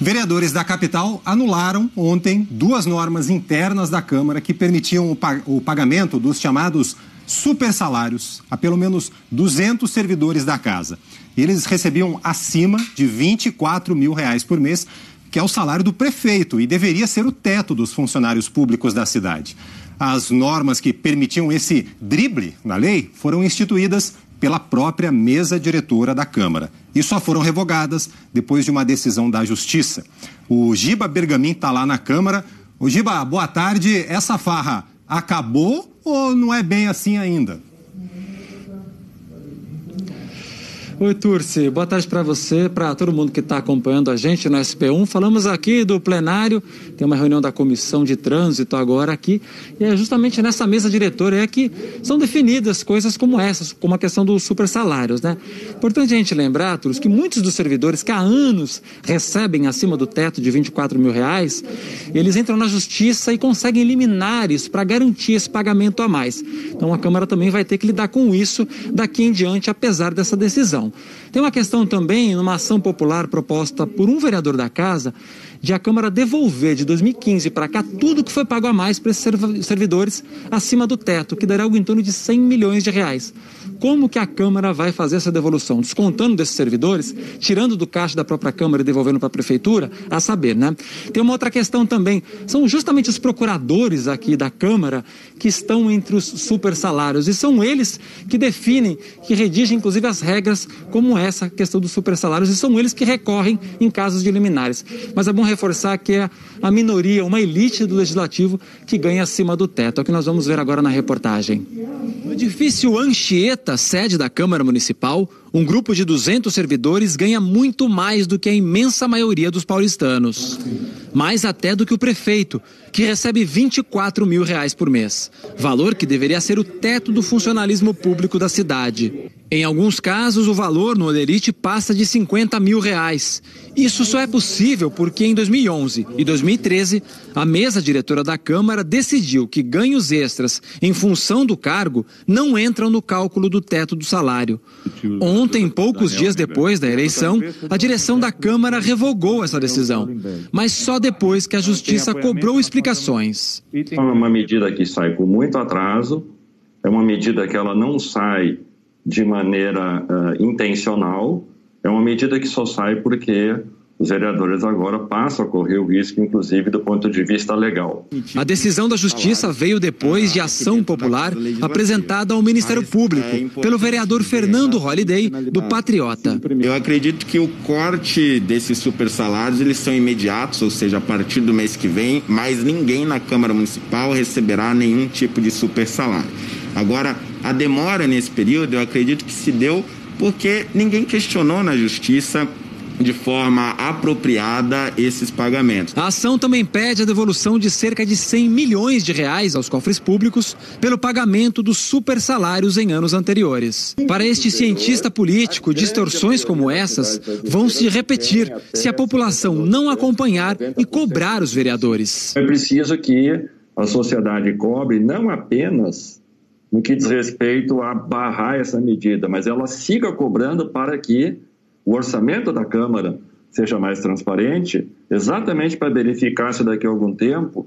Vereadores da capital anularam ontem 2 normas internas da Câmara que permitiam o pagamento dos chamados supersalários a pelo menos 200 servidores da casa. Eles recebiam acima de R$24 mil por mês, que é o salário do prefeito e deveria ser o teto dos funcionários públicos da cidade. As normas que permitiam esse drible na lei foram instituídas pela própria mesa diretora da Câmara e só foram revogadas depois de uma decisão da Justiça. O Giba Bergamin está lá na Câmara. O Giba, boa tarde. Essa farra acabou ou não é bem assim ainda? Oi, Turci, boa tarde para você, para todo mundo que está acompanhando a gente no SP1. Falamos aqui do plenário, tem uma reunião da Comissão de Trânsito agora aqui, e é justamente nessa mesa diretora que são definidas coisas como essas, como a questão dos supersalários, né? Importante a gente lembrar, Turci, que muitos dos servidores que há anos recebem acima do teto de R$24 mil, eles entram na Justiça e conseguem eliminar isso para garantir esse pagamento a mais. Então a Câmara também vai ter que lidar com isso daqui em diante, apesar dessa decisão. Tem uma questão também, numa ação popular proposta por um vereador da casa, de a Câmara devolver de 2015 para cá tudo que foi pago a mais para esses servidores acima do teto, que dará algo em torno de R$100 milhões. Como que a Câmara vai fazer essa devolução? Descontando desses servidores, tirando do caixa da própria Câmara e devolvendo para a Prefeitura? A saber, né? Tem uma outra questão também, são justamente os procuradores aqui da Câmara que estão entre os supersalários e são eles que definem, que redigem inclusive as regras como essa questão dos supersalários e são eles que recorrem em casos de liminares. Mas é bom reforçar que é a minoria, uma elite do Legislativo que ganha acima do teto. É o que nós vamos ver agora na reportagem. No edifício Anchieta, sede da Câmara Municipal, um grupo de 200 servidores ganha muito mais do que a imensa maioria dos paulistanos. Mais até do que o prefeito, que recebe R$24 mil por mês. Valor que deveria ser o teto do funcionalismo público da cidade. Em alguns casos, o valor no Olerite passa de R$50 mil. Isso só é possível porque em 2011 e 2013, a mesa diretora da Câmara decidiu que ganhos extras em função do cargo não entram no cálculo do teto do salário. Ontem, poucos dias depois da eleição, a direção da Câmara revogou essa decisão, mas só depois que a Justiça cobrou explicações. É uma medida que sai com muito atraso, é uma medida que ela não sai de maneira intencional, é uma medida que só sai porque os vereadores agora passam a correr o risco, inclusive do ponto de vista legal. A decisão da Justiça veio depois de ação popular apresentada ao Ministério Público pelo vereador Fernando Holliday, do Patriota. Eu acredito que o corte desses supersalários, eles são imediatos, ou seja, a partir do mês que vem, mas ninguém na Câmara Municipal receberá nenhum tipo de supersalário. Agora, a demora nesse período, eu acredito que se deu porque ninguém questionou na Justiça de forma apropriada esses pagamentos. A ação também pede a devolução de cerca de R$100 milhões aos cofres públicos pelo pagamento dos supersalários em anos anteriores. Para este cientista político, distorções como essas vão se repetir se a população não acompanhar e cobrar os vereadores. É preciso que a sociedade cobre não apenas no que diz respeito a barrar essa medida, mas ela siga cobrando para que o orçamento da Câmara seja mais transparente, exatamente para verificar se daqui a algum tempo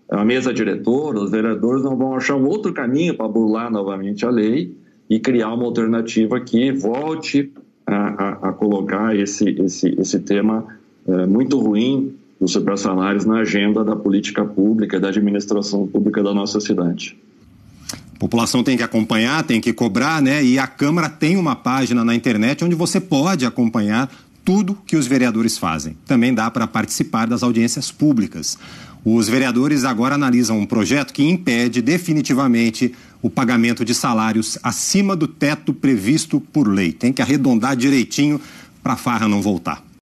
a mesa diretora, os vereadores não vão achar um outro caminho para burlar novamente a lei e criar uma alternativa que volte a colocar esse tema muito ruim dos supersalários na agenda da política pública e da administração pública da nossa cidade. A população tem que acompanhar, tem que cobrar, né? E a Câmara tem uma página na internet onde você pode acompanhar tudo que os vereadores fazem. Também dá para participar das audiências públicas. Os vereadores agora analisam um projeto que impede definitivamente o pagamento de salários acima do teto previsto por lei. Tem que arredondar direitinho para a farra não voltar.